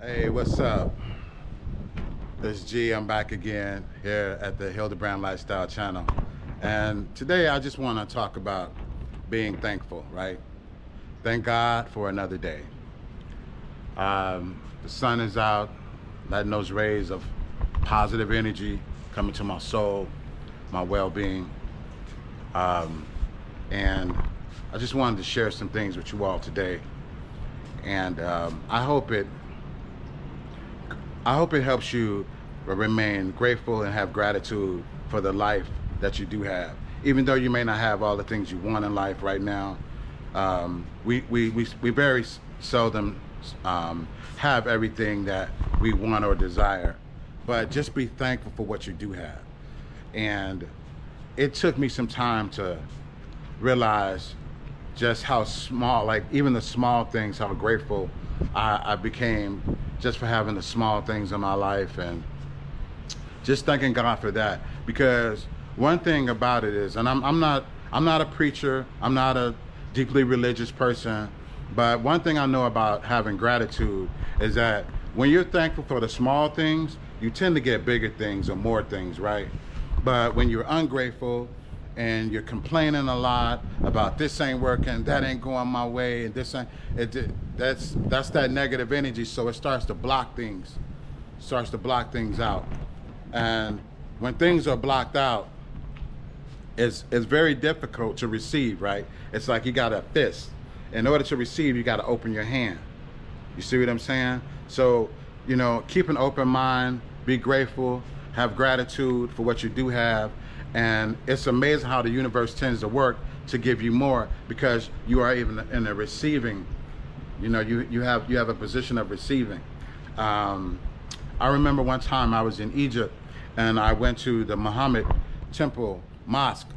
Hey, what's up? This is G. I'm back again here at the Hilderbrand Lifestyle Channel. And today I just want to talk about being thankful, right? Thank God for another day. The sun is out, letting those rays of positive energy come into my soul, my well-being. And I just wanted to share some things with you all today. And I hope it helps you remain grateful and have gratitude for the life that you do have. Even though you may not have all the things you want in life right now, we very seldom have everything that we want or desire. But just be thankful for what you do have. And it took me some time to realize just how small, like even the small things, how grateful I became just for having the small things in my life, and just thanking God for that. Because one thing about it is, and I'm not a preacher, I'm not a deeply religious person, but one thing I know about having gratitude is that when you're thankful for the small things, you tend to get bigger things or more things, right? But when you're ungrateful and you're complaining a lot about this ain't working, that ain't going my way, and this ain't, that's that negative energy. So it starts to block things, out. And when things are blocked out, it's very difficult to receive, right? It's like you got a fist. In order to receive, you got to open your hand. You see what I'm saying? So, you know, keep an open mind, be grateful, have gratitude for what you do have. And it's amazing how the universe tends to work to give you more, because you are even in a receiving, you know, you have a position of receiving. I remember one time I was in Egypt and I went to the Muhammad temple, mosque,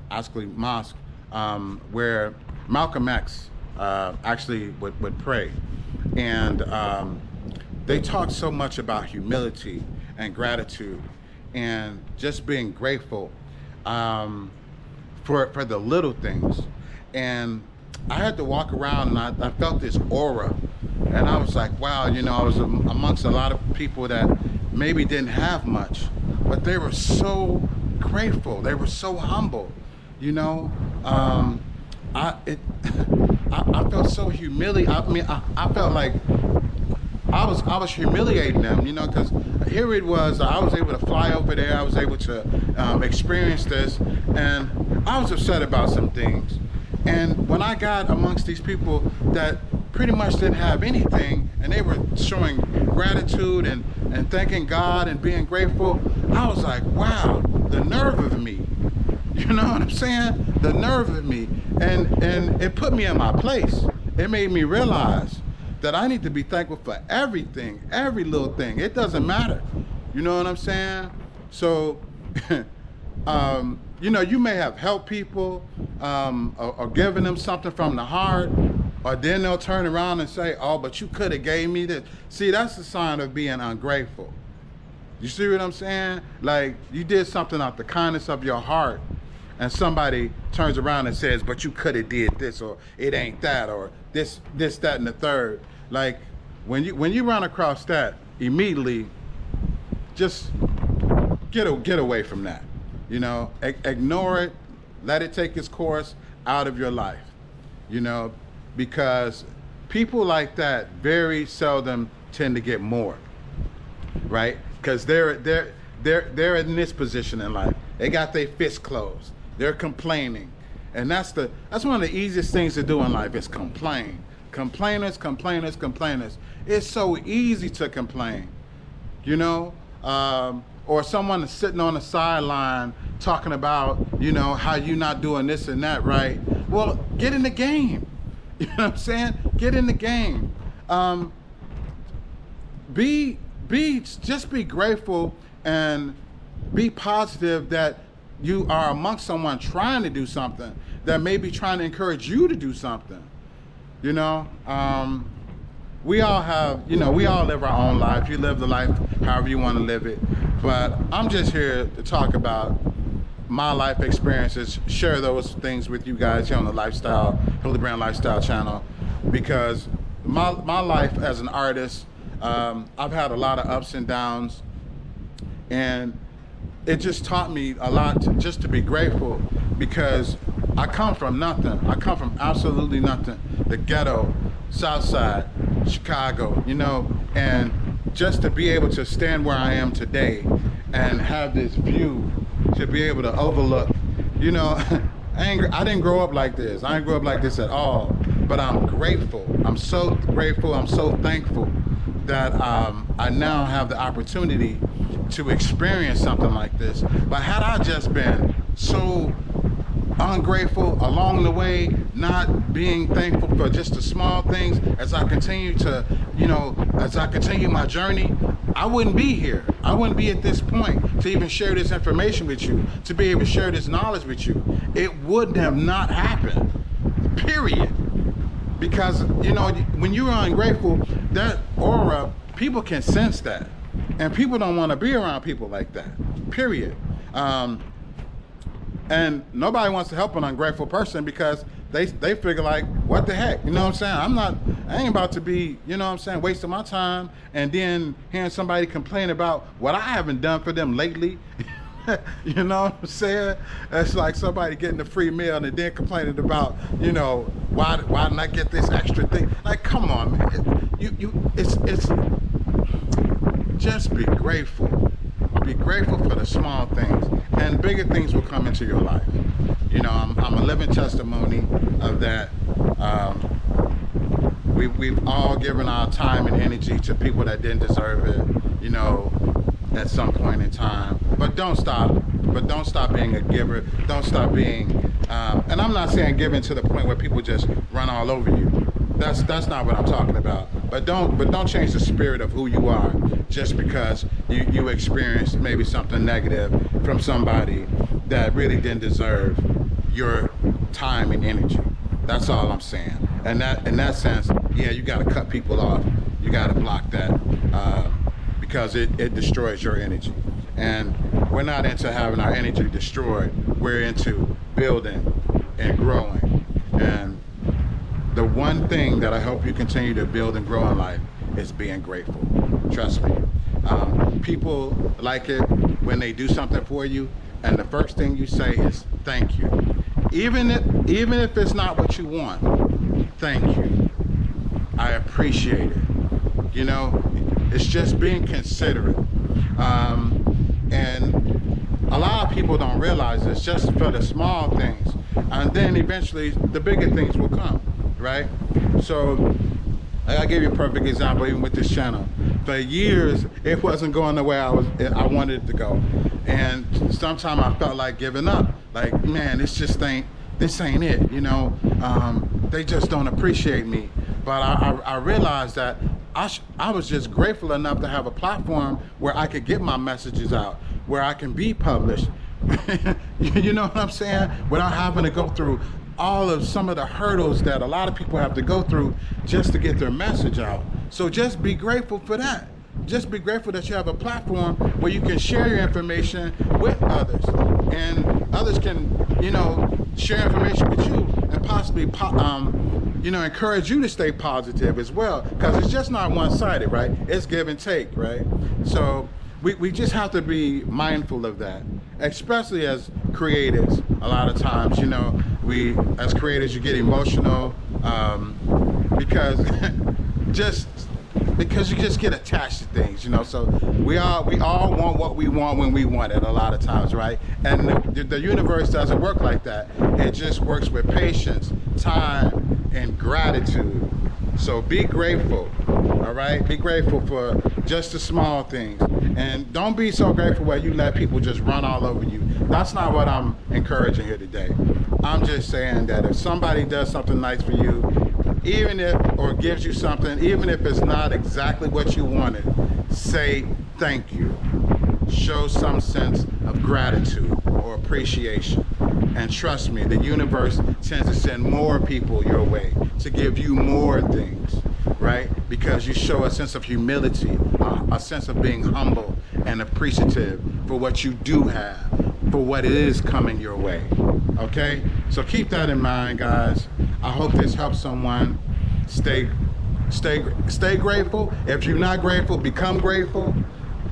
where Malcolm X actually would pray. And they talked so much about humility and gratitude and just being grateful for the little things. And I had to walk around and I felt this aura, and I was like, wow, you know, I was amongst a lot of people that maybe didn't have much, but they were so grateful, they were so humble, you know. I felt so humiliated. I mean, I felt like I was humiliating them, you know, because here it was, I was able to fly over there, I was able to experience this, and I was upset about some things. And when I got amongst these people that pretty much didn't have anything, and they were showing gratitude and thanking God and being grateful, I was like, wow, the nerve of me. You know what I'm saying? The nerve of me. And it put me in my place. It made me realize that I need to be thankful for everything, every little thing. It doesn't matter. You know what I'm saying? So, you know, you may have helped people or given them something from the heart, or then they'll turn around and say, oh, but you could have gave me this. See, that's a sign of being ungrateful. You see what I'm saying? Like, you did something out the kindness of your heart, and somebody turns around and says, but you could have did this, or it ain't that, or this, that, and the third. Like, when you run across that, immediately just get away from that. You know, ignore it, let it take its course out of your life. You know, because people like that very seldom tend to get more, right? Because they're in this position in life. They got their fists closed. They're complaining, and that's one of the easiest things to do in life is complain. Complainers. It's so easy to complain, you know. Or someone is sitting on the sideline talking about, you know, how you not doing this and that right. Well, get in the game. You know what I'm saying? Get in the game. Just be grateful and be positive that you are amongst someone trying to do something that may be trying to encourage you to do something. You know, we all have, you know, we all live our own life. You live the life however you want to live it. But I'm just here to talk about my life experiences, share those things with you guys here on the Hilderbrand Lifestyle Channel, because my life as an artist, I've had a lot of ups and downs, and it just taught me a lot just to be grateful, because I come from nothing. I come from absolutely nothing. The ghetto, South Side, Chicago, you know, and just to be able to stand where I am today and have this view to be able to overlook, you know, I didn't grow up like this. I didn't grow up like this at all, but I'm grateful. I'm so grateful. I'm so thankful that I now have the opportunity to experience something like this. But had I just been so ungrateful along the way, not being thankful for just the small things, as I continue to, you know, as I continue my journey, I wouldn't be here. I wouldn't be at this point to even share this information with you, to be able to share this knowledge with you. It wouldn't have not happened, period. Because, you know, when you're ungrateful, that aura, people can sense that. And people don't want to be around people like that, period. And nobody wants to help an ungrateful person, because they figure like, what the heck, you know what I'm saying? I ain't about to be, you know what I'm saying, wasting my time and then hearing somebody complain about what I haven't done for them lately. You know what I'm saying? It's like somebody getting a free meal and then complaining about, you know, why didn't I get this extra thing? Like, come on, man. It's just be grateful. Be grateful for the small things, and bigger things will come into your life. You know, I'm a living testimony of that. We've all given our time and energy to people that didn't deserve it, you know, at some point in time. But don't stop. But don't stop being a giver. Don't stop being, and I'm not saying giving to the point where people just run all over you. That's not what I'm talking about. But don't change the spirit of who you are just because you experienced maybe something negative from somebody that really didn't deserve your time and energy. That's all I'm saying. And that, in that sense, yeah, you got to cut people off. You got to block that because it destroys your energy. And we're not into having our energy destroyed. We're into building and growing. And the one thing that I hope you continue to build and grow in life is being grateful. Trust me. People like it when they do something for you, and the first thing you say is thank you. Even if it's not what you want, thank you. I appreciate it. You know, it's just being considerate. And a lot of people don't realize it's just for the small things, and then eventually the bigger things will come, right? So I'll give you a perfect example, even with this channel. For years, it wasn't going the way I wanted it to go. And sometimes I felt like giving up. Like, man, this ain't it, you know? They just don't appreciate me. But I realized that I was just grateful enough to have a platform where I could get my messages out, where I can be published. You know what I'm saying? Without having to go through some of the hurdles that a lot of people have to go through just to get their message out. So just be grateful for that. Just be grateful that you have a platform where you can share your information with others, and others can, you know, share information with you and possibly, you know, encourage you to stay positive as well, because it's just not one-sided, right? It's give and take, right? So we just have to be mindful of that, especially as creatives. A lot of times, you know, as creators, you get emotional because you just get attached to things, you know. So we all want what we want when we want it a lot of times, right? And the universe doesn't work like that. It just works with patience, time, and gratitude. So be grateful, all right? Be grateful for just the small things. And don't be so grateful where you let people just run all over you. That's not what I'm encouraging here today. I'm just saying that if somebody does something nice for you, or gives you something, even if it's not exactly what you wanted, say thank you. Show some sense of gratitude or appreciation. And trust me, the universe tends to send more people your way to give you more things, right? Because you show a sense of humility, a sense of being humble and appreciative for what you do have, for what it is coming your way, okay? So keep that in mind, guys. I hope this helps someone stay stay grateful. If you're not grateful, become grateful.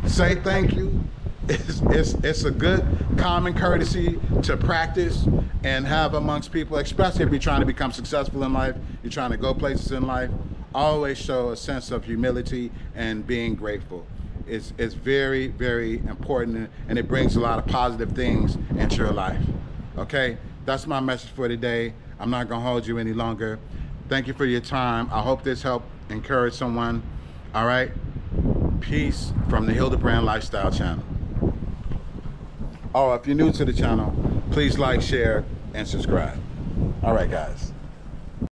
Say thank you. It's a good common courtesy to practice and have amongst people, especially if you're trying to become successful in life, you're trying to go places in life. Always show a sense of humility and being grateful. It's very, very important, and it brings a lot of positive things into your life. Okay, that's my message for today. I'm not gonna hold you any longer. Thank you for your time. I hope this helped encourage someone. All right, peace from the Hilderbrand Lifestyle Channel. Oh, if you're new to the channel, please like, share, and subscribe. All right, guys.